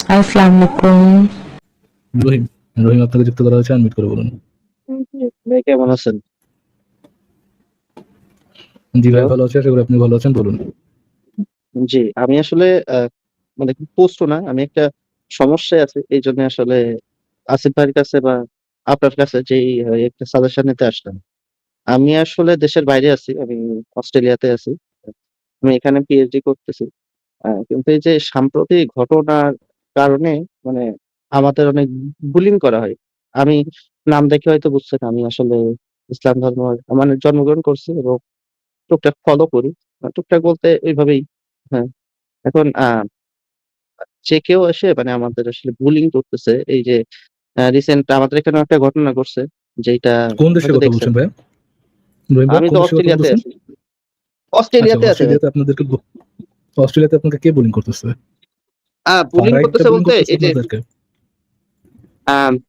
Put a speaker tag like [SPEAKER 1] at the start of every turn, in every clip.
[SPEAKER 1] আসসালামু আলাইকুম।
[SPEAKER 2] রহিম রহিম আপনাকে যুক্ত করা হয়েছে, আনমিউট করে বলুন।
[SPEAKER 3] জি, ভাই কেমন আছেন?
[SPEAKER 2] জি ভাই
[SPEAKER 3] হ্যালো?
[SPEAKER 2] ভালো আছি, আশা করি আপনি ভালো আছেন, বলুন।
[SPEAKER 3] জি, আমি আসলে মানে পোস্টও না, আমি একটা সমস্যায় আছি। এইজন্য আসলে আসিফ ভাইয়ের কাছে বা আপনার কাছে যেই একটা সাজেশন নিতে আসলাম। আমি আসলে দেশের বাইরে আছি। আমি অস্ট্রেলিয়াতে আছি। আমি এখানে পিএইচডি করতেছি। কিন্তু এই যে সাম্প্রতিক ঘটনার কারণে মানে আমাদের অনেক বুলিং করা হয়। আমি নাম দেখে হয়তো বুঝছেন আমি আসলে ইসলাম ধর্ম মানে জন্মগ্রহণ করছি এবং টুকটাক ফলো করি। টুকটাক বলতে ওইভাবেই। হ্যাঁ, এখন যে কেউ এসে মানে আমাদের আসলে বুলিং করতেছে। এই যে রিসেন্ট আমাদের এখানেও একটা ঘটনা ঘটছে যেইটা
[SPEAKER 2] কোন দেশের
[SPEAKER 3] হয়তো
[SPEAKER 2] কথা
[SPEAKER 3] দেখছেন।
[SPEAKER 2] বলছেন ভাই? রহিম ভাই
[SPEAKER 3] আমি
[SPEAKER 2] কোন
[SPEAKER 3] তো
[SPEAKER 2] দেশের কথা
[SPEAKER 3] অস্ট্রেলিয়াতে
[SPEAKER 2] বলতেছেন?
[SPEAKER 3] আছি।
[SPEAKER 2] আচ্ছা,
[SPEAKER 3] অস্ট্রেলিয়াতে আছি ভাই।
[SPEAKER 2] অস্ট্রেলিয়াতে আপনাকে কে বোলিং করতেছে? ফার
[SPEAKER 3] বুলিং
[SPEAKER 2] রাইটটা
[SPEAKER 3] করতেছে
[SPEAKER 2] বোলিং
[SPEAKER 3] বলতে
[SPEAKER 2] করতেছে
[SPEAKER 3] এই যে
[SPEAKER 2] আপনাদেরকে?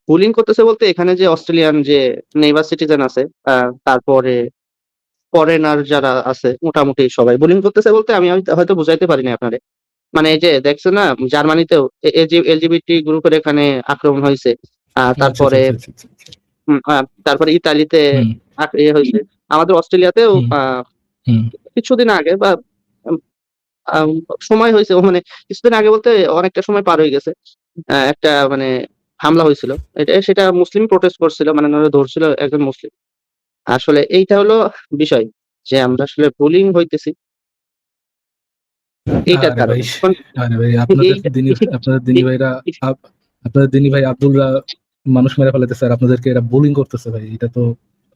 [SPEAKER 3] বুলিং করতেছে বলতে এখানে যে অস্ট্রেলিয়ান যে নেইবার সিটিজেন আছে, তারপরে ফরেনার যারা আছে মোটামুটি সবাই বুলিং করতেছে বলতে আমি হয়তো বুঝাইতে পারিনি আপনারে। মানে এই যে দেখছেন না জার্মানিতেও এলজিবিটি গ্রুপের এখানে আক্রমণ হয়েছে।
[SPEAKER 2] আচ্ছা আচ্ছা
[SPEAKER 3] তারপরে
[SPEAKER 2] আচ্ছা আচ্ছা আচ্ছা।
[SPEAKER 3] তারপরে ইতালিতে
[SPEAKER 2] হুম
[SPEAKER 3] ইয়ে হয়েছে। আমাদের অস্ট্রেলিয়াতেও
[SPEAKER 2] হুম হুম।
[SPEAKER 3] কিছুদিন আগে বা উম, আম, সময় হয়েছে মানে কিছুদিন আগে বলতে অনেকটা সময় পার হয়ে গেছে। একটা মানে হামলা হয়েছিল। সেটা মুসলিম প্রোটেস্ট করছিল, মানে ওনারা ধরছিল একজন মুসলিম। আসলে এইটা হলো বিষয় যে আমরা আসলে বুলিং হইতেছি এইটার
[SPEAKER 2] আরে ভাই,
[SPEAKER 3] কারণে। এখন
[SPEAKER 2] আরে ভাই, আপনাদের
[SPEAKER 3] এইটা
[SPEAKER 2] দিনী আপনাদের দিনী ভাইরা আপ- আপনাদের দিনী ভাই আব্দুলরা মানুষ মেরে ফেলাইতেছে আর আপনাদেরকে এরা বোলিং করতেছে ভাই, এটা তো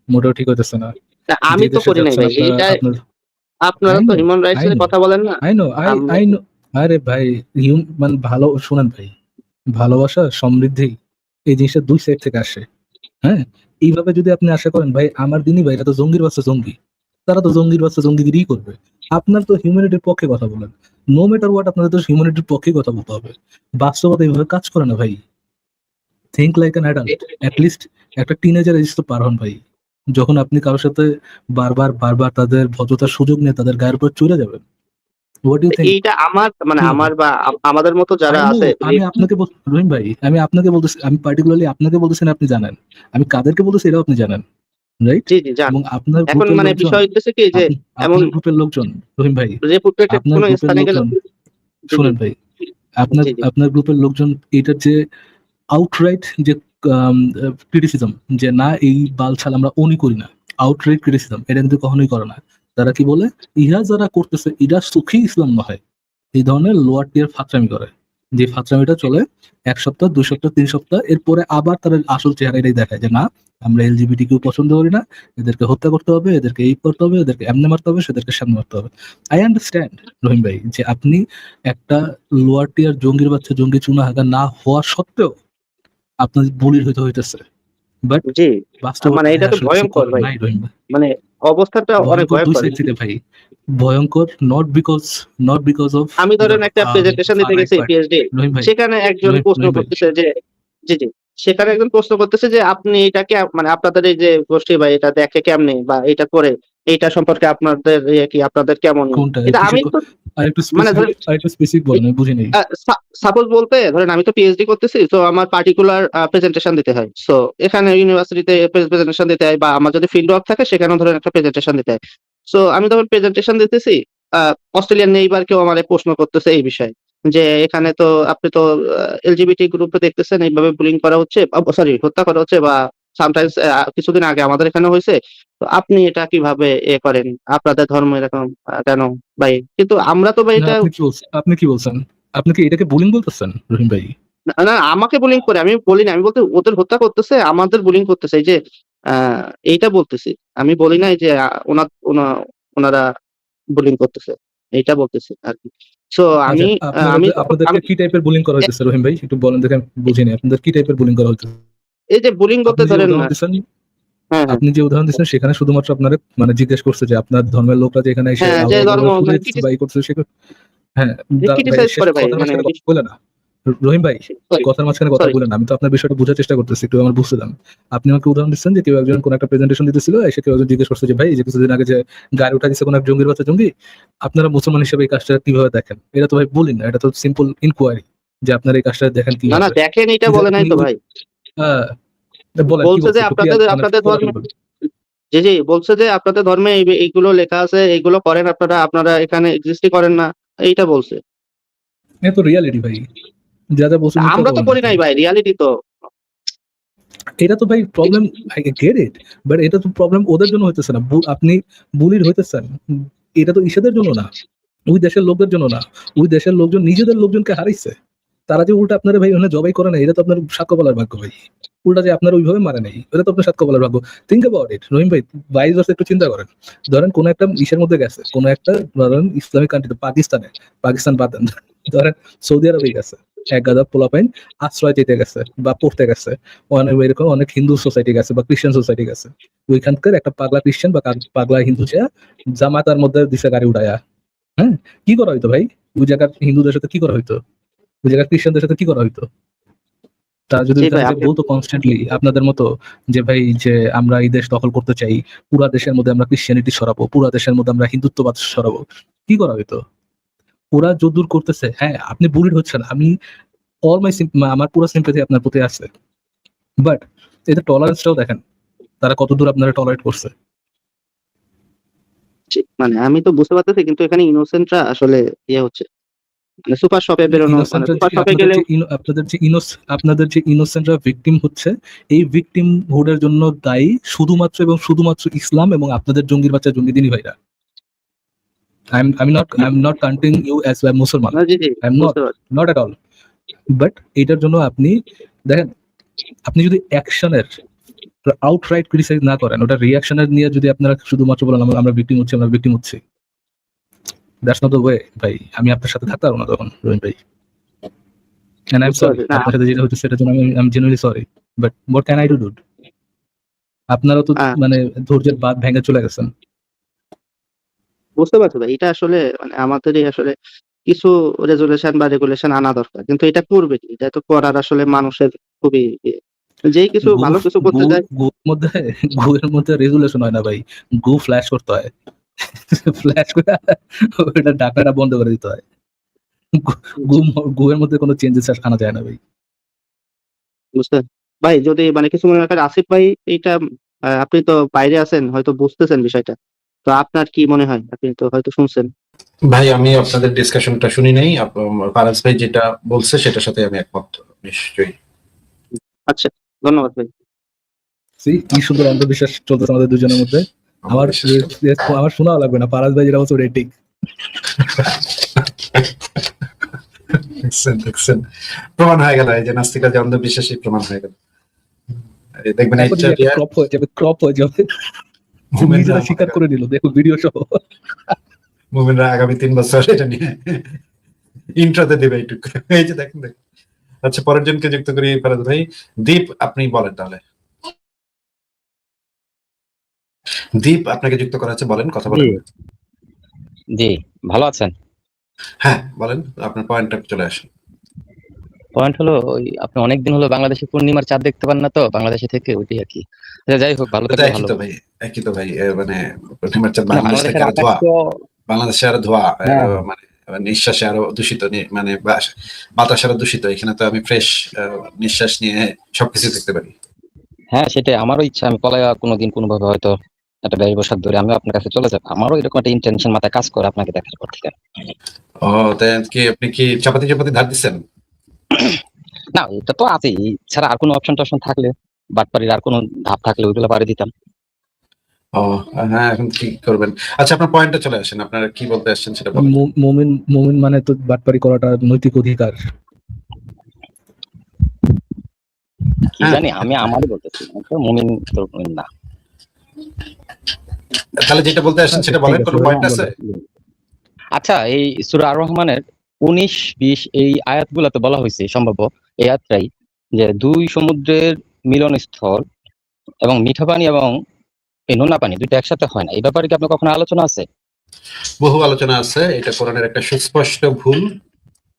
[SPEAKER 2] মোটেও ঠিক হইতেছে না। যে
[SPEAKER 3] আমি তো
[SPEAKER 2] দেশে
[SPEAKER 3] করি নাই
[SPEAKER 2] যাচ্ছেন
[SPEAKER 3] ভাই
[SPEAKER 2] আপনারা,
[SPEAKER 3] এইটা।
[SPEAKER 2] আপনার
[SPEAKER 3] আপনারা
[SPEAKER 2] আই
[SPEAKER 3] তো
[SPEAKER 2] নো
[SPEAKER 3] হিউম্যান রাইটস
[SPEAKER 2] আই
[SPEAKER 3] এর
[SPEAKER 2] নো
[SPEAKER 3] কথা বলেন না।
[SPEAKER 2] আই নো
[SPEAKER 3] আমরা
[SPEAKER 2] আই নো। আরে ভাই, মানে ভালো শুনেন ভাই, ভালোবাসা সমৃদ্ধি এই জিনিসটা দুই সাইড থেকে আসে। হ্যাঁ, এইভাবে যদি আপনি আশা করেন ভাই আমার দিনই ভাই, এটা তো জঙ্গির বাচ্চা জঙ্গি, তারা তো জঙ্গির বাচ্চা জঙ্গিগিরি করবে। আপনার তো হিউম্যানিটির পক্ষে কথা বলেন, নো ম্যাটার হোয়াট আপনাদের তো হিউম্যানিটির পক্ষে কথা বলতে হবে। বাস্তবতা এইভাবে কাজ করে না ভাই। Think like an adult, at least একটা টিনেজার এজ তো পার হন ভাই। যখন আপনি কারোর সাথে বারবার বারবার তাদের ভদ্রতার সুযোগ নিয়ে তাদের গায়ের উপর চলে যাবেন, হোয়াট ইউ থিঙ্ক
[SPEAKER 3] এইটা আমার মানে
[SPEAKER 2] কি হবে?
[SPEAKER 3] আমার বা আমাদের মতো যারা
[SPEAKER 2] আই নো,
[SPEAKER 3] আছে
[SPEAKER 2] আমি আপনাকে রহিম ভাই, আমি আপনাকে বলতেছি, আমি পার্টিকুলারলি আপনাকে বলতেছি না, আপনি জানেন আমি কাদেরকে বলতেছি এটাও আপনি জানেন, রাইট?
[SPEAKER 3] জি জি জান।
[SPEAKER 2] এবং আপনার
[SPEAKER 3] এখন
[SPEAKER 2] গ্রুপের
[SPEAKER 3] মানে
[SPEAKER 2] লোকজন,
[SPEAKER 3] বিষয় হইতেছে কি যে এমন
[SPEAKER 2] আপনার গ্রুপের লোকজন, রহিম ভাই,
[SPEAKER 3] রেপুটেটেড
[SPEAKER 2] আপনার
[SPEAKER 3] কোনো
[SPEAKER 2] গ্রুপের
[SPEAKER 3] স্থানে গেলে।
[SPEAKER 2] লোকজন,
[SPEAKER 3] জি জি
[SPEAKER 2] শুনেন ভাই, আপনার
[SPEAKER 3] জি জি
[SPEAKER 2] আপনার গ্রুপের লোকজন এটার যে আউটরাইট যে ক্রিটিসিজম, যে না এই বাল ছাল আমরা ওনই করি না, আউটরাইট ক্রিটিসিজম এটা কিন্তু কখনোই করে না। তারা কি বলে, ইহা যারা করতেছে ইরা সুখী ইসলাম নয়, এই ধরনের লোয়ার টিয়ার ফাত্রামি করে। যে ফাত্রামিটা চলে 1 সপ্তাহ, 2 সপ্তাহ, 3 সপ্তাহ, এরপরে আবার তারা আসল চেহারা এটাই দেখায় যে না আমরা এলজিবিটি কেউ পছন্দ করি না, এদেরকে হত্যা করতে হবে, এদেরকে এই করতে হবে, এদেরকে এমনে মারতে হবে, সেদেরকে সামনে মারতে হবে। আই আন্ডারস্ট্যান্ড রহিম ভাই যে আপনি একটা লোয়ার টিয়ার জঙ্গির বাচ্চা জঙ্গি চুনা হাগা না হওয়া সত্ত্বেও আপনার বুলির হইতে হইতেছে, বাট
[SPEAKER 3] জি। মানে
[SPEAKER 2] বাস্তবতা
[SPEAKER 3] এটা তো
[SPEAKER 2] আসলে কিছু
[SPEAKER 3] ভয়ঙ্কর
[SPEAKER 2] করার
[SPEAKER 3] ভাই।
[SPEAKER 2] নাই রহিম ভাই।
[SPEAKER 3] মানে অবস্থাটা অনেক
[SPEAKER 2] ভয়ঙ্কর দুই
[SPEAKER 3] ভয়ঙ্কর।
[SPEAKER 2] সাইড থেকে ভাই, ভয়ঙ্কর নট বিকজ অফ
[SPEAKER 3] আমি
[SPEAKER 2] দ্য
[SPEAKER 3] ধরেন একটা প্রেজেন্টেশন
[SPEAKER 2] ফার
[SPEAKER 3] দিতে
[SPEAKER 2] রাইট
[SPEAKER 3] গেছি
[SPEAKER 2] পার্টি।
[SPEAKER 3] পিএইচডি।
[SPEAKER 2] রহিম ভাই,
[SPEAKER 3] সেখানে একজন প্রশ্ন
[SPEAKER 2] রহিম ভাই,
[SPEAKER 3] করতেছে যে জি জি সেখানে একজন প্রশ্ন করতেছে যে আপনি এটাকে মানে আপনাদের এই যে গোষ্ঠী বা এটা দেখে কেমনে বা এটা করে এইটা সম্পর্কে আপনাদের কি আপনাদের কেমন।
[SPEAKER 2] কোনটা
[SPEAKER 3] এটা আমি
[SPEAKER 2] কিসের
[SPEAKER 3] তো
[SPEAKER 2] আরেকটু
[SPEAKER 3] মানে
[SPEAKER 2] স্পেসিফিক,
[SPEAKER 3] ধরেন
[SPEAKER 2] আরেকটু স্পেসিফিক বলেন, আমি বুঝি নাই।
[SPEAKER 3] সাপোজ বলতে ধরেন আমি তো পিএইচডি করতেছি, তো আমার পার্টিকুলার প্রেজেন্টেশন দিতে হয়। সো এখানে ইউনিভার্সিটিতে প্রেজেন্টেশন দিতে হয় বা আমার যদি ফিল্ড ওয়ার্ক থাকে সেখানেও ধরেন একটা প্রেজেন্টেশন দিতে হয়। সো আমি তখন প্রেজেন্টেশন দিতেছি, অস্ট্রেলিয়ান নেইবার কেউ আমার প্রশ্ন করতেছে এই বিষয়ে যে এখানে তো আপনি তো এলজিবিটি গ্রুপে দেখতেছেন এইভাবে বুলিং করা হচ্ছে, সরি হত্যা করা হচ্ছে বা সামটাইমস কিছুদিন আগে আমাদের এখানে হয়েছে। তো আপনি এটা কিভাবে করেন, আপনাদের ধর্ম এরকম কেন ভাই? কিন্তু আমরা তো ভাই
[SPEAKER 2] না,
[SPEAKER 3] এটা
[SPEAKER 2] আপনি কি বলছেন? আপনি কি এটাকে বুলিং বলতেছেন রহিম ভাই?
[SPEAKER 3] না, না, আমাকে বুলিং করে আমি বলি না, আমি বলতে ওদের হত্যা করতেছে আমাদের বুলিং করতেছে এই যে আহ এইটা বলতেছি। আমি বলি নাই যে ওনারা বুলিং করতেছে, এইটা বলতেছি আর কি। সো
[SPEAKER 2] আচ্ছা,
[SPEAKER 3] আমি তখন
[SPEAKER 2] আপনাদেরকে
[SPEAKER 3] আমি
[SPEAKER 2] কি টাইপের বুলিং করা হইতেছে রহিম ভাই, একটু বলেন দেখে, আমি বুঝিনি আপনাদের কি টাইপের বুলিং করা হইতেছে।
[SPEAKER 3] এই যে বুলিং করতে
[SPEAKER 2] আপনি যে
[SPEAKER 3] ধরেন
[SPEAKER 2] উদাহরণ দিচ্ছেন,
[SPEAKER 3] হ্যাঁ হ্যাঁ
[SPEAKER 2] সেখানে শুধুমাত্র আপনারা মানে জিজ্ঞেস করছে যে আপনার ধর্মের লোকরা যে এখানে এসে
[SPEAKER 3] হ্যাঁ যে
[SPEAKER 2] আলাদা
[SPEAKER 3] ধর্ম
[SPEAKER 2] করে ফুটে
[SPEAKER 3] মানে
[SPEAKER 2] দিচ্ছে বা ই করছে সেখানে। হ্যাঁ, ভাই
[SPEAKER 3] ক্রিটিসাইজ
[SPEAKER 2] শেষ
[SPEAKER 3] করে ভাই
[SPEAKER 2] কথার
[SPEAKER 3] মানে
[SPEAKER 2] মাঝখানে কথা বলে না, রহিম ভাই,
[SPEAKER 3] সরি
[SPEAKER 2] কথার মাঝখানে কথা
[SPEAKER 3] সরি
[SPEAKER 2] বলেন না। আমি তো আপনার বিষয়টা বোঝার চেষ্টা করতেছি, একটু আমার বুঝতে দেন। আপনি আমাকে উদাহরণ দিচ্ছেন যে কেউ একজন কোন একটা প্রেজেন্টেশন দিতেছিল, এসে কেউ একজন জিজ্ঞেস করছে যে ভাই এই যে কিছুদিন আগে যে গাড়ি উঠা দিচ্ছে কোন এক জঙ্গির বাচ্চা জঙ্গি, আপনারা মুসলমান হিসেবে এই কাজটা কিভাবে দেখেন? এটা তো ভাই বলি না, এটা তো সিম্পল ইনকোয়ারি, যে আপনার এই কাজটা দেখেন কি
[SPEAKER 3] না
[SPEAKER 2] হবে।
[SPEAKER 3] দেখেন এটা
[SPEAKER 2] এই যে
[SPEAKER 3] বলে নাই
[SPEAKER 2] আপনি
[SPEAKER 3] তো ভাই।
[SPEAKER 2] বলেন কি
[SPEAKER 3] বলছে
[SPEAKER 2] বলছে
[SPEAKER 3] যে
[SPEAKER 2] একটু ক্লিয়ার মানে
[SPEAKER 3] আপনাদের ধর্মে,
[SPEAKER 2] খোলাখুলি বলেন।
[SPEAKER 3] জি বলছে যে আপনাদের ধর্মে এইগুলো লেখা আছে, এইগুলো করেন আপনারা এখানে এক্সিস্টই করেন না, এইটা বলছে।
[SPEAKER 2] এ তো রিয়ালিটি ভাই, যা যা বলছে মিথ্যা
[SPEAKER 3] আমরা
[SPEAKER 2] কথা
[SPEAKER 3] তো
[SPEAKER 2] বলেন
[SPEAKER 3] করি
[SPEAKER 2] না
[SPEAKER 3] নাই
[SPEAKER 2] ভাই।
[SPEAKER 3] ভাই, রিয়ালিটি তো।
[SPEAKER 2] এটা তো ভাই problem, I get it, but এটা তো প্রবলেম ওদের জন্য হইতেছে না। আপনি বুলির হইতেছেন, এটা তো ইসেদের জন্য না, ওই দেশের লোকদের জন্য না। ওই দেশের লোকজন নিজেদের লোকজনকে হারাইছে, তারা যে উল্টা আপনারা ভাই ওখানে জবাই করে না, এটা তো আপনার সাক্ষ্য বলার ভাগ্য ভাই। উল্টা যে আপনার ওইভাবে মারে নাই, এটা তো আপনার সাক্ষ্য বলার ভাগ্য। থিঙ্ক অ্যাবাউট ইট রহিম ভাই, ভাইস ভার্সা একটু চিন্তা করেন। ধরেন কোন একটা ইসের মধ্যে গেছে, কোন একটা ধরেন ইসলামিক কান্ট্রিতে, পাকিস্তান বাদ দেন, ধরেন সৌদি আরবে গেছে, এক গাদা পোলাপাইন আশ্রয় দিতে গেছে বা পড়তে গেছে, এরকম অনেক হিন্দু সোসাইটি গেছে বা খ্রিস্টান সোসাইটি গেছে, ওইখানকার একটা পাগলা খ্রিস্টান বা পাগলা হিন্দু চেয়া জামাতার মধ্যে দিছে গাড়ি উড়ায়া। হ্যাঁ, কি করা হইতো ভাই? ওই জায়গার হিন্দুদের সাথে কি করা হইতো? ওই জায়গার খ্রিস্টানদের সাথে কি করা হইতো? তারা যদি
[SPEAKER 3] জি ভাই
[SPEAKER 2] ওইখানে যে
[SPEAKER 3] আপনি,
[SPEAKER 2] বলতো কনস্ট্যান্টলি আপনাদের মতো যে ভাই যে আমরা এই দেশ দখল করতে চাই, পুরা দেশের মধ্যে আমরা ক্রিশ্চিয়ানিটি সরাবো, পুরা দেশের মধ্যে আমরা হিন্দুত্ববাদ সরাবো, কি করা হইতো? ওরা যদ্দূর করতেছে, হ্যাঁ আপনি বুলিড হচ্ছেন, আমি অল মাই আমার পুরো সিম্পাথি আপনার প্রতি আছে, বাট এদের টলারেন্সটাও দেখেন, তারা কতদূর আপনারা টলারেট করছে।
[SPEAKER 3] মানে আমি তো বুঝতে পারতেছি, কিন্তু এখানে ইনোসেন্টরা আসলে ইয়ে হচ্ছে, মানে সুপার শপে বেরোনো, মানে
[SPEAKER 2] ইনোসেন্টরা যে
[SPEAKER 3] সুপার শপে
[SPEAKER 2] আপনাদের
[SPEAKER 3] গেলেও।
[SPEAKER 2] যে আপনাদের যে ইনোসেন্টরা ভিকটিম হচ্ছে, এই ভিকটিম হুডের জন্য দায়ী শুধুমাত্র এবং শুধুমাত্র ইসলাম এবং আপনাদের জঙ্গির বাচ্চা জঙ্গিদিনী ভাইরা। I'm not counting you as a মুসলমান,
[SPEAKER 3] না, জি
[SPEAKER 2] I'm not,
[SPEAKER 3] বুঝতে পারছি।
[SPEAKER 2] not at all, বাট এটার জন্য আপনি দেখেন, আপনি যদি অ্যাকশনের আউটরাইট ক্রিটিসাইজ না করেন, ওটা রিঅ্যাকশনের নিয়ে যদি আপনারা শুধুমাত্র বলেন আমরা ভিকটিম হচ্ছি, দ্যাটস নট দ্য ওয়ে ভাই। আমি আপনার সাথে থাকতে পারবো না তখন রহিম ভাই, and I'm
[SPEAKER 3] বুঝতে
[SPEAKER 2] sorry
[SPEAKER 3] পারছি না,
[SPEAKER 2] আপনার সাথে যেটা হচ্ছে সেটার জন্য I'm genuinely sorry, but what can I do dude? আপনারাও তো
[SPEAKER 3] আহ,
[SPEAKER 2] মানে ধৈর্যের বাঁধ ভেঙে চলে গেছেন।
[SPEAKER 3] বুঝতে পারছি ভাই, এটা আসলে মানে আমাদেরই আসলে কিছু রেজুলেশন বা রেগুলেশন আনা দরকার, কিন্তু এটা করবে কি? এটা তো করার আসলে মানুষের খুবই ইয়ে। যেই কিছু
[SPEAKER 2] গু
[SPEAKER 3] ভালো কিছু
[SPEAKER 2] গু
[SPEAKER 3] করতে যায়।
[SPEAKER 2] গুর মধ্যে গুয়ের মধ্যে রেজুলেশন হয় না ভাই, গু ফ্ল্যাশ করতে হয়, ফ্ল্যাশ করে ওটা ঢাকনাটা বন্ধ করে দিতে হয়। গু গুয়ের মধ্যে কোনো চেঞ্জেস আনা যায় না ভাই।
[SPEAKER 3] বুঝতে ভাই, যদি মানে কিছু মনে করেন আসিফ ভাই, এইটা আপনি তো বাইরে আছেন, হয়তো বুঝতেছেন বিষয়টা, তো আপনার কি মনে হয়? আপনি তো হয়তো শুনছেন।
[SPEAKER 1] ভাই আমি আপনাদের ডিসকাশনটা শুনি নাই, ফারাজ ভাই যেটা বলছে সেটার সাথে আমি একমত নিশ্চয়ই।
[SPEAKER 3] আচ্ছা, ধন্যবাদ ভাই।
[SPEAKER 2] কি সুন্দর অন্ধবিশ্বাস চলতেছে আমাদের দুজনের মধ্যে। আমার আমার শোনাও লাগবে না, পারাজ ভাই যেটা বলছে ওটাই ঠিক।
[SPEAKER 1] দেখছেন প্রমাণ হয়ে গেল, এই যে নাস্তিকরা যে অন্ধবিশ্বাসী প্রমাণ হয়ে গেল। দেখবেন
[SPEAKER 2] ক্রপ হয়ে যাবে, নিজেরা স্বীকার করে নিল, দেখো ভিডিও সহ।
[SPEAKER 1] মুমিনরা আগামী 3 বছর এটা নিয়ে ইন্ট্রোতে দেবে একটু, এই যে দেখেন। আচ্ছা, পরের জনকে যুক্ত করি ফারাজ ভাই। দীপ, আপনি বলেন তাহলে। দীপ, আপনাকে যুক্ত করা আছে, বলেন, কথা বলেন।
[SPEAKER 4] জি, ভালো আছেন?
[SPEAKER 1] হ্যাঁ বলেন, আপনার পয়েন্টটা চলে আসেন।
[SPEAKER 4] পয়েন্ট হলো ওই আপনি অনেকদিন হলো বাংলাদেশে পূর্ণিমার চাঁদ দেখতে পান না তো বাংলাদেশে থেকে, ওইটাই আর কি। আচ্ছা, যাই হোক, ভালো থাকলে
[SPEAKER 1] একই
[SPEAKER 4] ভালো।
[SPEAKER 1] তো ভাই, একই তো ভাই, মানে পশ্চিমার চাঁদ
[SPEAKER 4] না,
[SPEAKER 1] বাংলাদেশ থেকে
[SPEAKER 4] বাংলাদেশের
[SPEAKER 1] আরো
[SPEAKER 4] আকাশ
[SPEAKER 1] ধোয়া,
[SPEAKER 4] তো
[SPEAKER 1] বাংলাদেশে আরো ধোয়া,
[SPEAKER 4] হ্যাঁ
[SPEAKER 1] মানে নিঃশ্বাসে আরো দূষিত, মানে বাতাস আরো দূষিত। এখানে তো আমি ফ্রেশ নিঃশ্বাস নিয়ে সবকিছু দেখতে পারি।
[SPEAKER 4] হ্যাঁ, সেটাই আমারও ইচ্ছা, আমি পলায়া কোনোদিন কোনোভাবে হয়তো একটা 20 বছর ধরে আমিও আপনার কাছে চলে যাবো। আমারও এরকম একটা ইন্টেনশন মাথায় কাজ করে আপনাকে দেখার পর থেকে।
[SPEAKER 1] ও, তাই কি আপনি কি চাপাতি ধার দিচ্ছেন?
[SPEAKER 4] না, এটা তো আছেই, ছাড়া আর কোনো অপশন টপশন থাকলে, বাটপাড়ির আর কোনো ধাপ থাকলে ওইগুলো পারে দিতাম।
[SPEAKER 1] ও হ্যাঁ, এখন কি করবেন? আচ্ছা, আপনার পয়েন্টে চলে আসেন, আপনারা কি বলতে আসছেন সেটা বলেন।
[SPEAKER 2] মুমিন মানে তো বাটপারি করাটা নৈতিক অধিকার।
[SPEAKER 4] কি জানি, আমি আমারই বলতেছি, আমি তো মুমিন তো মুমিন না।
[SPEAKER 1] তাহলে যেটা বলতে আসছেন সেটা বলেন, কোনো পয়েন্ট আছে?
[SPEAKER 4] আচ্ছা, এই সূরা আর রহমানের 19, 20 এই আয়াতগুলোতে বলা হয়েছে সম্ভব এই আয়াতটাই, যে 2 সমুদ্রের মিলনস্থল এবং মিঠা পানি এবং এই নোনা পানি দুইটা একসাথে হয় না। এই ব্যাপারে কি আপনার কখনো আলোচনা আছে?
[SPEAKER 1] বহু আলোচনা আছে, এটা কোরআনের একটা সুস্পষ্ট ভুল,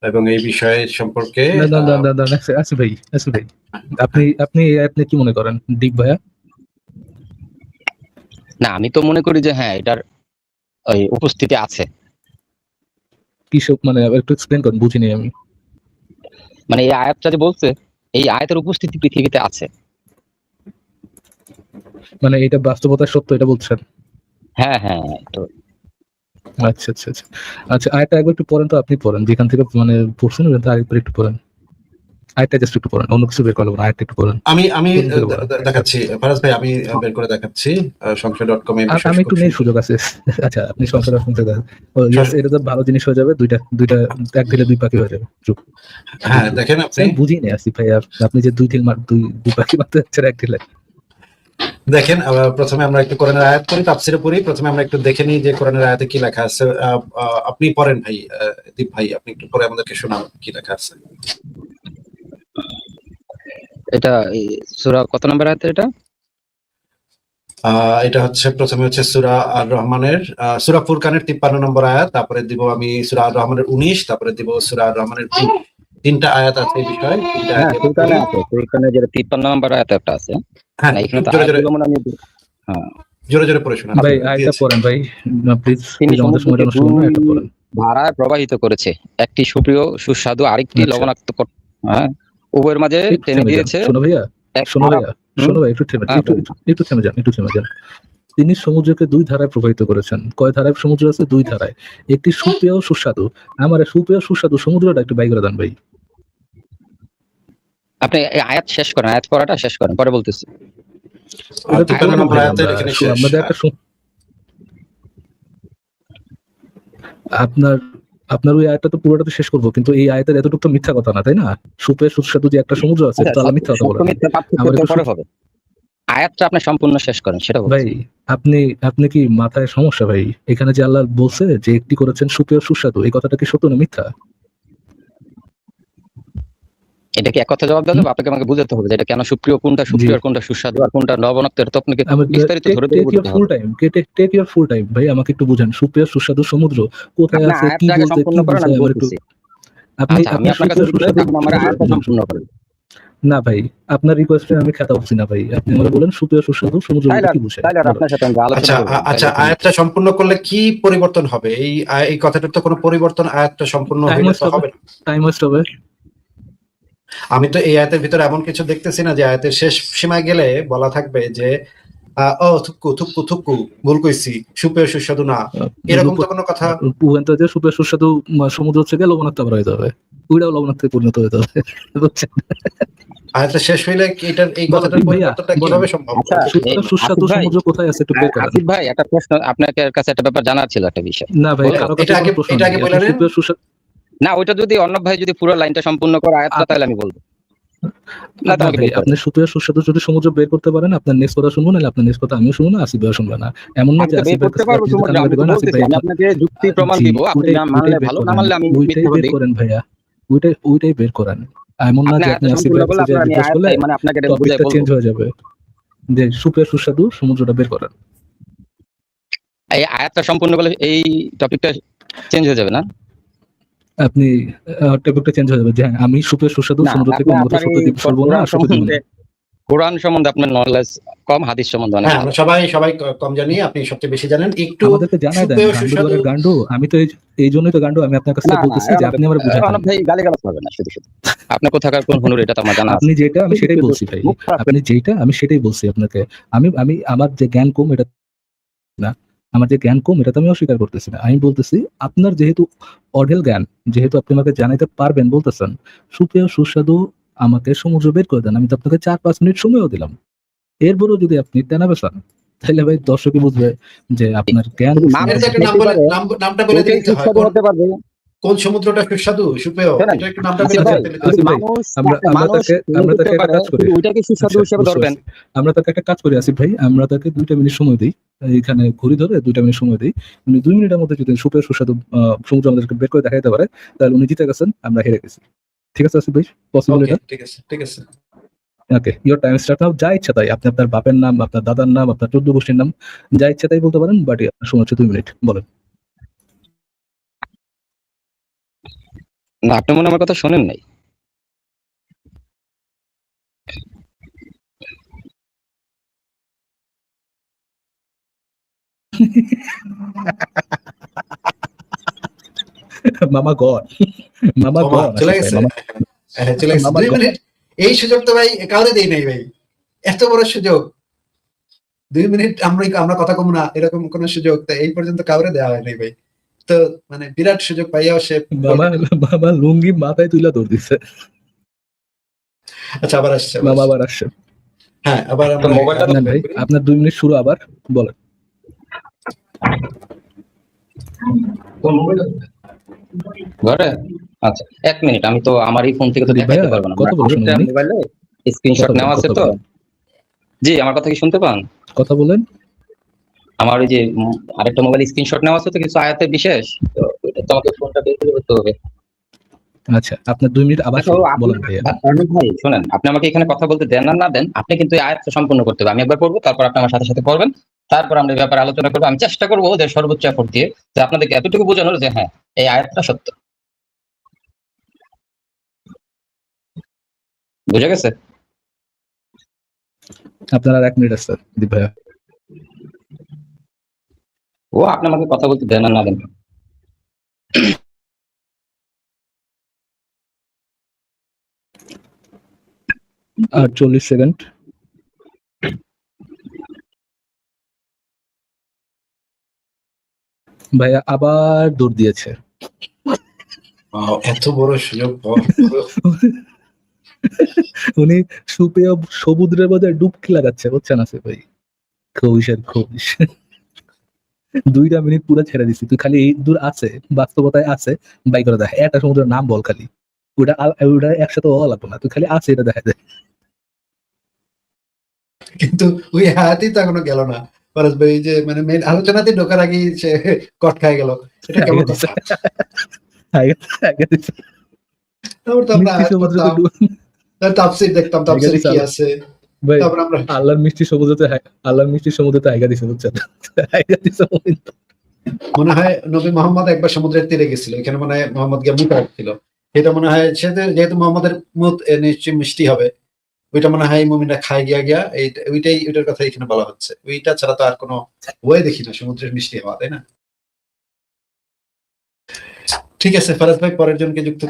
[SPEAKER 1] এবং এই বিষয়ে সম্পর্কে
[SPEAKER 2] আসিফ ভাই, আপনি কি মনে করেন দীপ ভাইয়া?
[SPEAKER 4] না, আমি তো মনে করি যে হ্যাঁ, এটার ওই উপস্থিতি আছে।
[SPEAKER 2] কি সব মানে একটু এক্সপ্লেন করেন, বুঝিনি আমি।
[SPEAKER 4] মানে এই আয়াতটা যে বলছে, এই আয়াতের উপস্থিতি পৃথিবীতে আছে।
[SPEAKER 2] মানে এটা বাস্তবতার সত্য, এটা বলছেন?
[SPEAKER 4] হ্যাঁ, তো
[SPEAKER 2] আচ্ছা আচ্ছা আচ্ছা আচ্ছা, আয়টা একবার একটু পড়েন তো, আপনি পড়েন যেখান থেকে মানে পড়ছেন, ওখান থেকে আরেকবার একটু পড়েন। আয়টা জাস্ট একটু পড়েন, অন্য কিছু বের করবো না, আয়টা একটু পড়েন।
[SPEAKER 1] আমি আমি
[SPEAKER 2] কোন থেকে পড়েন?
[SPEAKER 1] দেখাচ্ছি ফারাজ ভাই, আমি বের করে দেখাচ্ছি। সংশয়.com এ
[SPEAKER 2] আমি একটু নেই, সুযোগ আছে। আচ্ছা, আপনি সংসার শুনতে দেন। এটা তো ভালো জিনিস হয়ে যাবে, দুইটা দুইটা এক ঢিলে দুই পাখি হয়ে যাবে। চুপ।
[SPEAKER 1] হ্যাঁ দেখেন আপনি,
[SPEAKER 2] আমি বুঝি না আসিফ ভাই, আপনি যে দুই পাখি মারতে যাচ্ছেন এক ঢিলে।
[SPEAKER 1] দেখেন প্রথমে আমরা একটু কোরআনের আয়াত করি, তাফসিরে পড়ি। প্রথমে আমরা একটু দেখে নিই যে কোরআনের আয়াতে কি লেখা আছে। আপনি পড়েন ভাই, দীপ ভাই, আপনি একটু পরে আমাদেরকে শোনান কি লেখা আছে।
[SPEAKER 4] এটা সূরা কত নম্বর আয়াত এটা?
[SPEAKER 1] এটা হচ্ছে প্রথমে হচ্ছে সূরা আর রহমানের সূরা ফুরকানের 53 নম্বর আয়াত, তারপরে দিব আমি সূরা আর রহমানের 19, তারপরে দিব সূরা আর রহমানের 3। তিনটা আয়াত আছে এই বিষয়ে, তিনটা
[SPEAKER 4] হ্যাঁ,
[SPEAKER 1] আয়াত
[SPEAKER 4] ফুরকানে আছে, ফুরকানে যে 53 নম্বর আয়াত একটা আছে।
[SPEAKER 1] হ্যাঁ,
[SPEAKER 4] না, এখানে তো
[SPEAKER 1] জোরে জোরে
[SPEAKER 4] আয়াতগুলো মনে আমি হ্যাঁ,
[SPEAKER 1] জোরে জোরে পড়ে শোনান।
[SPEAKER 2] ভাই আয়টা পড়েন ভাই, প্লিজ।
[SPEAKER 4] তিনি
[SPEAKER 2] আমাদের সময়টা
[SPEAKER 4] সমুদ্রকে
[SPEAKER 2] নষ্ট করবেন না,
[SPEAKER 4] দুই
[SPEAKER 2] একটা পড়েন।
[SPEAKER 4] ধারায় প্রবাহিত করেছে, একটি সুপ্রিয় সুস্বাদু, আরেকটি
[SPEAKER 2] আচ্ছা।
[SPEAKER 4] লবণাক্ত। হ্যাঁ, উভয়ের মাঝে
[SPEAKER 2] একটু
[SPEAKER 4] টেনে
[SPEAKER 2] থেমে যান,
[SPEAKER 4] দিয়েছে
[SPEAKER 2] শোনো ভাইয়া,
[SPEAKER 4] এক
[SPEAKER 2] শোনো
[SPEAKER 4] খারাপ।
[SPEAKER 2] ভাইয়া, শোনো ভাই, একটু থেমে
[SPEAKER 4] হ্যাঁ,
[SPEAKER 2] একটু থেমে যান, একটু থেমে যান। তিনি সমুদ্রকে দুই ধারায় প্রবাহিত করেছেন। কয় ধারায় সমুদ্র আছে? দুই ধারায়। একটি সুপেয় সুস্বাদু। আমার সুপেয় সুস্বাদু সমুদ্রটা একটু বাই করে দেন ভাই।
[SPEAKER 4] আপনি এই আয়াত শেষ করেন, আয়াত পড়াটা শেষ করেন, পরে বলতেছি।
[SPEAKER 2] এটা তো
[SPEAKER 1] 53
[SPEAKER 2] বললাম
[SPEAKER 1] নম্বর
[SPEAKER 2] ভাই,
[SPEAKER 1] আয়াতের এখানে শেষ।
[SPEAKER 2] আমাদের একটা আপনার আপনার ওই আয়াতটা তো পুরোটা তো শেষ করবো, কিন্তু এই আয়াতের এতটুকু তো মিথ্যা কথা না, তাই না? সুপেয় সুস্বাদু যে একটা সমুদ্র আছে, এটা তো আল্লাহ মিথ্যা কথা বলে।
[SPEAKER 4] সত্য মিথ্যা পার্থক্য
[SPEAKER 2] আমার
[SPEAKER 4] তো
[SPEAKER 2] একটু
[SPEAKER 4] পরে হবে। আয়াতটা আপনি সম্পূর্ণ শেষ করেন, সেটা বলছি।
[SPEAKER 2] ভাই, আপনি কি মাথায় সমস্যা ভাই? এখানে যে আল্লাহ বলছে যে একটি করেছেন সুপেয় সুস্বাদু, এই কথাটা কি সত্য না মিথ্যা?
[SPEAKER 4] এটা কি এক কথা জবাব দেওয়া যাবে? আপনাকে আমাকে বুঝাতে হবে যে এটা কেন সুপ্রিয়, কোনটা সুপ্রিয়, আর কোনটা সুস্বাদু, আর কোনটা লবণাক্ত। এটা তো আপনাকে বিস্তারিত ধরে ধরে বুঝাতে হবে।
[SPEAKER 2] টেক ইওর ফুল টাইম ভাই, আমাকে একটু বুঝান। সুপেয় সুস্বাদু সমুদ্র কোথায়
[SPEAKER 4] আপনি
[SPEAKER 2] আছে, কি
[SPEAKER 4] আয়াতটা আগে
[SPEAKER 2] বলতে
[SPEAKER 4] সম্পূর্ণ
[SPEAKER 2] কি
[SPEAKER 4] করেন,
[SPEAKER 2] বুঝায়
[SPEAKER 4] আমি
[SPEAKER 2] আমার একটু।
[SPEAKER 4] বলতেছি।
[SPEAKER 2] আপনি
[SPEAKER 4] আচ্ছা, আমি আপনার কাছে
[SPEAKER 2] সুপেয়
[SPEAKER 4] রিকোয়েস্ট,
[SPEAKER 2] সুস্বাদু
[SPEAKER 4] এখন আমার আয়াতটা সম্পূর্ণ করেন।
[SPEAKER 2] না ভাই, আপনার রিকোয়েস্টে আমি খেতা উঠছি না ভাই। আপনি আমাকে বলেন সুপেয় সুস্বাদু সমুদ্র বলতে কি বুঝায়।
[SPEAKER 4] তাইলে আর আপনার সাথে আমি আলোচনা
[SPEAKER 1] আচ্ছা
[SPEAKER 4] করব।
[SPEAKER 1] আচ্ছা, আয়াতটা সম্পূর্ণ করলে কি পরিবর্তন হবে? এই কথাটার তো কোনো পরিবর্তন আয়াতটা সম্পূর্ণ হইলে তো হবে না।
[SPEAKER 2] টাইম ওয়েস্ট হবে।
[SPEAKER 1] আমি তো এই আয়াতের ভিতরে এমন কিছু দেখতেছি না যে আয়াতের শেষ সীমায় গেলে বলা থাকবে যে ও থুক্কু থুক্কু থুক্কু, ভুল কইছি, সুপেয় সুস্বাদু না, এরকম তো কোনো কথা।
[SPEAKER 2] যে সুপেয় সুস্বাদু সমুদ্র থেকে লবণাক্ত আবার হয়ে যাবে, ওইটাও লবণাক্তে পরিণত হয়ে যাবে, বুঝছেন?
[SPEAKER 1] আয়াতটা শেষ হইলে এটার এই কথাটার পরিবর্তনটা কিভাবে সম্ভব?
[SPEAKER 4] আচ্ছা,
[SPEAKER 2] সুস্বাদু সমুদ্র কোথায় আছে একটু বের করেন।
[SPEAKER 4] আসিফ ভাই, একটা প্রশ্ন আপনার কাছে, একটা ব্যাপার জানার ছিল, একটা বিষয়।
[SPEAKER 2] না ভাই,
[SPEAKER 4] বলবো?
[SPEAKER 2] কারো কাছে
[SPEAKER 1] এটা আগে
[SPEAKER 2] কোনো প্রশ্ন
[SPEAKER 1] এটা আগে
[SPEAKER 2] নেই।
[SPEAKER 1] বলে নেন।
[SPEAKER 2] সুপেয় সুস্বাদু
[SPEAKER 4] না, ওইটা যদি অর্ণব ভাই যদি পুরো লাইনটা সম্পূর্ণ করে আয়াতটা, তাহলে আমি বলবো। না, তোমাকে
[SPEAKER 2] ভাই, আপনি সুপেয় সুস্বাদু যদি সমুদ্র বের করতে পারেন, আপনার নেক্সট কথা শুনবো, নাহলে আপনার নেক্সট কথা আমিও শুনবো না, আসিফ ভাইও শুনবে না। এমন না যে আসিফ ভাই
[SPEAKER 4] করতে পারবো সমুদ্র, আমি তো বলতেছি, আমি আপনাকে যুক্তি প্রমাণ দিব, আপনি না মানলে ভালো, না মানলে আমি
[SPEAKER 2] ওইটাই বের করেন ভাইয়া, ওইটাই বের করেন। এমন না যে আপনি আসিফ ভাই যে রিকোয়েস্ট করলে
[SPEAKER 4] মানে আপনাকে এটা বুঝাই
[SPEAKER 2] টপিকটা
[SPEAKER 4] বলবো।
[SPEAKER 2] চেঞ্জ হয়ে যাবে। যে সুপেয় সুস্বাদু সমুদ্রটা বের করেন।
[SPEAKER 4] এই আয়াতটা সম্পূর্ণ করলে এই টপিকটা চেঞ্জ হয়ে যাবে না?
[SPEAKER 2] আপনি টপিকটা চেঞ্জ হয়ে যাবে যে হ্যাঁ, আমি সুপেয় সুস্বাদু
[SPEAKER 4] না,
[SPEAKER 2] সমুদ্র থেকে অন্য
[SPEAKER 4] আপনার
[SPEAKER 2] সত্য
[SPEAKER 4] এই
[SPEAKER 2] দ্বীপ সরবো না, আর সত্য দিব না।
[SPEAKER 4] কোরআন সম্বন্ধে আপনার নলেজ কম, হাদিস সম্বন্ধে অনেক
[SPEAKER 1] হ্যাঁ,
[SPEAKER 4] ভালো।
[SPEAKER 1] আমরা সবাই কম জানি, আপনি সবচেয়ে বেশি জানেন। একটু
[SPEAKER 2] আমাদেরকে জানাই দেন,
[SPEAKER 1] সুপেয়
[SPEAKER 2] গান্ডু
[SPEAKER 1] সুস্বাদু।
[SPEAKER 2] ঘরের গান্ডু। আমি তো এই জন্যই তো গান্ডু, আমি আপনার কাছে
[SPEAKER 4] না,
[SPEAKER 2] বলতেছি যে আপনি আমার বুঝাই
[SPEAKER 4] অর্ণব ভাই গালিগালাজ করবেন না শুধু শুধু। আপনি কোথাকার কোন হুনুর, এটা তো আমার জানা আছে।
[SPEAKER 2] আপনি যেটা আমি সেটাই বলছি ভাই, আপনি যেটা আমি সেটাই বলছি আপনাকে। আমি আমার যে জ্ঞান কম এটা না, আমার যে জ্ঞান কম এটা তো আমি অস্বীকার করতেছি না। আমি বলতেছি আপনার যেহেতু অঢেল জ্ঞান, যেহেতু আপনি আমাকে জানাইতে পারবেন বলতেছেন, সুপেয় সুস্বাদু আমাকে সমুদ্র বের করে দেন, আমি তো আপনাকে 4-5 মিনিট সময়ও দিলাম। এরপরও যদি আপনি তেনা বেসান, তাহলে ভাই দর্শকই বুঝবে যে আপনার জ্ঞান।
[SPEAKER 1] নামটা বলে দিতে হয়, কোন সমুদ্রটা সুস্বাদু সুপেয়, এটা একটু নামটা বলে দিতে হয়।
[SPEAKER 2] আমরা তাকে একটা কাজ করি, আমরা তাকে একটা কাজ করি আসিফ ভাই, আমরা তাকে 2টা মিনিট সময় দিই, এখানে ঘড়ি ধরে 2টা মিনিট সময় দিই। উনি 2 মিনিটের মধ্যে যদি সুপেয় সুস্বাদু সমুদ্র আমাদেরকে বের করে দেখাইতে পারে, তাহলে উনি জিতে গেছেন, আমরা হেরে গেছি। ঠিক আছে আসিফ ভাই, পসিবল এটা?
[SPEAKER 1] ঠিক আছে।
[SPEAKER 2] ওকে, ইওর টাইম স্টার্ট নাও। যা ইচ্ছা তাই, আপনি আপনার বাপের নাম, আপনার দাদার নাম, আপনার 14 গোষ্ঠীর নাম, যা ইচ্ছা তাই বলতে পারেন, বাট সময় হচ্ছে 2 মিনিট, বলেন।
[SPEAKER 4] না, আপনি মনে আমার কথা শোনেন নাই।
[SPEAKER 2] মামা গড, মামা গড,
[SPEAKER 1] চলে গেছে। হ্যাঁ, চলে গেছে।
[SPEAKER 2] মামার
[SPEAKER 1] 2 মিনিট এই সুযোগ তো ভাই কাউরে দেই নাই ভাই, এত বড় সুযোগ 2 মিনিট আমরা কথা কমু না এরকম কোন সুযোগ তো এই পর্যন্ত কাউরে দেওয়া হয় নাই ভাই। তো মানে বিরাট সুযোগ পাইয়াও সে
[SPEAKER 2] মামা মামা লুঙ্গি মাথায় তুইলা দৌড় দিচ্ছে।
[SPEAKER 1] আচ্ছা আবার আসছে
[SPEAKER 2] মামা আবার আসছে।
[SPEAKER 1] হ্যাঁ আবার
[SPEAKER 4] তো
[SPEAKER 1] আমরা
[SPEAKER 4] মোবাইলটা
[SPEAKER 2] না ভাই, আপনার 2 মিনিট শুরু, আবার বলেন।
[SPEAKER 4] ঘরে আচ্ছা 1 মিনিট, আমি তো আমার এই ফোন থেকে তো
[SPEAKER 2] দীপ
[SPEAKER 4] দেখাইতে
[SPEAKER 2] ভাইয়া,
[SPEAKER 4] পারবো না,
[SPEAKER 2] কথা বলো শুনুন নি।
[SPEAKER 4] মোবাইলে স্ক্রিনশট
[SPEAKER 2] কথা
[SPEAKER 4] নেওয়া
[SPEAKER 2] বলেন,
[SPEAKER 4] আছে
[SPEAKER 2] কথা
[SPEAKER 4] তো।
[SPEAKER 2] বলেন,
[SPEAKER 4] জি, আমার কথা কি শুনতে পান?
[SPEAKER 2] কথা বলেন।
[SPEAKER 4] আমার ওই যে আরেকটা মোবাইল স্ক্রিনশট নেওয়া আছে তো কিছু আয়াতের বিশেষ, তো এটা তো আমাকে ফোনটা বের করে করতে হবে।
[SPEAKER 2] আচ্ছা, আপনার 2 মিনিট আবার
[SPEAKER 4] আচ্ছা,
[SPEAKER 2] শুরু,
[SPEAKER 4] আপনি
[SPEAKER 2] বলেন ভাইয়া।
[SPEAKER 4] অর্ণব ভাই শুনেন, আপনি আমাকে এখানে কথা বলতে দেন আর না দেন, আপনি কিন্তু এই আয়াতটা সম্পূর্ণ করতে হবে। আমি একবার পড়বো, তারপর আপনি আমার সাথে সাথে পড়বেন, তারপর আমরা এই ব্যাপারে আলোচনা করবো। আমি চেষ্টা করবো যে সর্বোচ্চ এফোর্ট দিয়ে যে আপনাদেরকে এতটুকু বোঝানোর যে হ্যাঁ এই আয়াতটা সত্য। বুঝে গেছে?
[SPEAKER 2] আপনার আর 1 মিনিট আছে দীপ ভাইয়া।
[SPEAKER 4] ও আপনি আমাকে কথা বলতে দেন আর না দেন।
[SPEAKER 2] আর 40 সেকেন্ড। ভাইয়া আবার দৌড় দিয়েছে।
[SPEAKER 1] এত বড় সুযোগ
[SPEAKER 2] উনি সুপেয় সমুদ্রের মধ্যে ডুবকি লাগাচ্ছে, বুঝছেন আছে ভাই। খবিসের খবিস। 2টা মিনিট পুরো ছেড়ে দিছি, তুই খালি এই দূর আছে, বাস্তবতায় আছে, বাই করে দেখ একটা সমুদ্রের নাম বল খালি। ওটা একসাথে হওয়া লাগবে না, তুই খালি আছে এটা দেখা যায়।
[SPEAKER 1] কিন্তু ওই হাতই তো এখনো গেল না ফরাজ ভাই, যে মানে মেন আলোচনাতে ঢোকার আগেই সে কট খাই গেল, এটা কেমন কথা?
[SPEAKER 2] আগে দিছে।
[SPEAKER 1] তারপর তো আমরা
[SPEAKER 2] মিষ্টি
[SPEAKER 1] আয়াত
[SPEAKER 2] সমুদ্রে তো
[SPEAKER 1] পড়তাম, তাফসীর দেখতাম, তাফসীরে কি আছে,
[SPEAKER 2] ভাই,
[SPEAKER 1] তারপর আমরা
[SPEAKER 2] আল্লাহর মিষ্টি সমুদ্রতে আইগা দিছে, বুঝছেন? আইগা দিছে।
[SPEAKER 1] মনে হয় নবী মোহাম্মদ একবার সমুদ্রের তীরে গেছিল, এখানে মনে হয় মোহাম্মদ গিয়ে মুখ রাখছিল, এটা মনে হয় সে যেহেতু মোহাম্মদের মুখ নিশ্চয়ই মিষ্টি হবে, ওইটা মনে হয় মুমিনরা খায় গিয়া গিয়া ওইটার কথা এখানে বলা হচ্ছে। ওইটা ছাড়া তো আর কোনো ওয়ে দেখি না সমুদ্রের মিষ্টি হওয়া, তাই না? ঠিক আছে ফরাজ ভাই, পরের জনকে যুক্ত